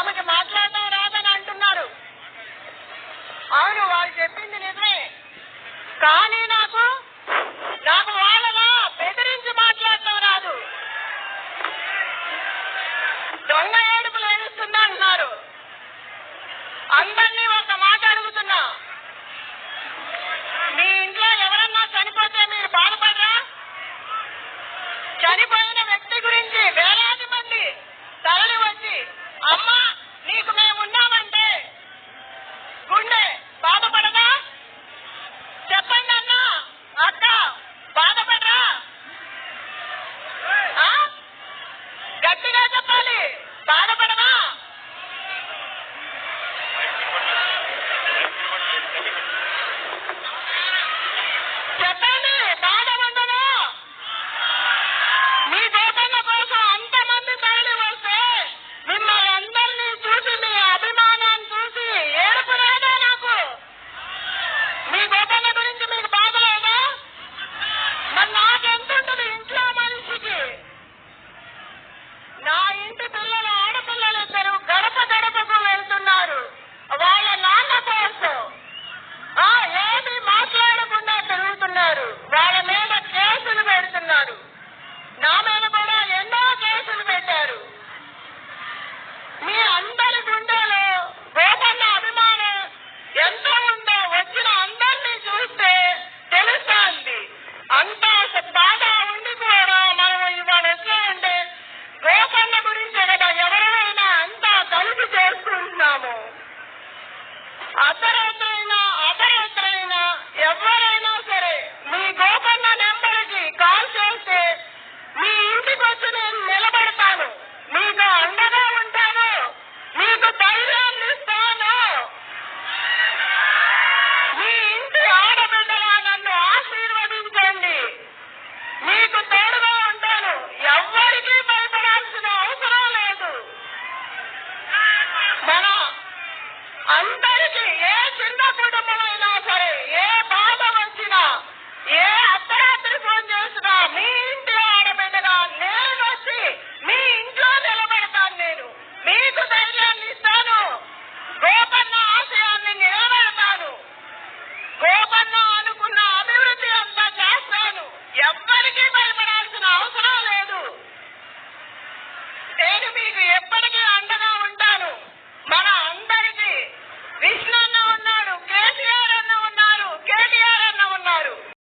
ఆమెకి మాట్లాడటం రాదని అంటున్నారు. అవును, వాళ్ళు చెప్పింది నిజమే. కానీ నాకు వాళ్ళలా బెదిరించి మాట్లాడటం రాదు. దొంగ ఏడుపులు ఏడుస్తుందా అంటున్నారు. అందరినీ ఒక మాట అడుగుతున్నా, మీ ఇంట్లో ఎవరన్నా చనిపోతే మీరు బాధపడరా? చనిపోయిన వ్యక్తి గురించి వేలాది మంది తరలి వచ్చి అమ్మా నీకు మేమున్నామంటే గుండె బాధపడదా? చెప్పండి అన్న, అక్క, బాధపడరా? గట్టిగా చెప్పాలి, బాధపడదా? చెప్పండి, బాధ ఉండదా? మీ గోపన్న కోసం అంతమంది తరలి వస్తే మిమ్మల్ని అందరినీ చూసి మీ అభిమానాన్ని చూసి ఏడుపు లేదా? నాకు మీ గోపన్న గురించి మీకు బాధ లేదా? మరి నాకెంతుంటుంది ఇంట్లో మనిషికి? నా ఇంటి పిల్లలు, ఆడపిల్లలు ఇద్దరు గడప గడపకు వెళ్తున్నారు వాళ్ళ నాన్న కోసం. ఏమీ మాట్లాడకుండా తిరుగుతున్నారు. వాళ్ళ మీద కేసులు పెడుతున్నారు. నా మీద కూడా ఎన్నో కేసులు పెట్టారు. మీ అందరి గుండెలో గోపన్న అభిమానం ఎంత ఉందో వచ్చిన అందరినీ చూస్తే తెలుస్తుంది. అంత బాధ ఉండి కూడా మనం ఇవాళ వచ్చాయంటే గోపన్న గురించి కదా ఎవరైనా అంతా కలిసి చేసుకుంటున్నాము. అర్ధరాత్రైనా అపరాత్రైనా ఎవరైనా సరే మీ గోపన్న నెంబర్కి కాల్ చేస్తే మీ ఇంటికి వచ్చి నేను నిలబడతాను, మీకు అండగా ఉంటాను, మీకు ధైర్యాన్ని ఇస్తాను. మీ ఇంటి ఆడబిడ్డలా నన్ను ఆశీర్వదించండి, మీకు తోడుగా ఉంటాను. ఎవ్వరికీ భయపడాల్సిన అవసరం లేదు. మన అందరికీ ఏ చిన్న కుటుంబమైనా సరే ఏ బాధ వచ్చినా ఏ అర్ధరాత్రి ఫోన్ చేసినా మీ ఇంటి ఆడబిడ్డగా నేను వచ్చి మీ ఇంట్లో నిలబడతాను. నేను మీకు ధైర్యాన్ని ఇస్తాను. గోపన్న ఆశయాన్ని నిలబెడతాను. గోపన్న అనుకున్న అభివృద్ధి అంతా చేస్తాను. ఎవ్వరికీ భయపడాల్సిన అవసరం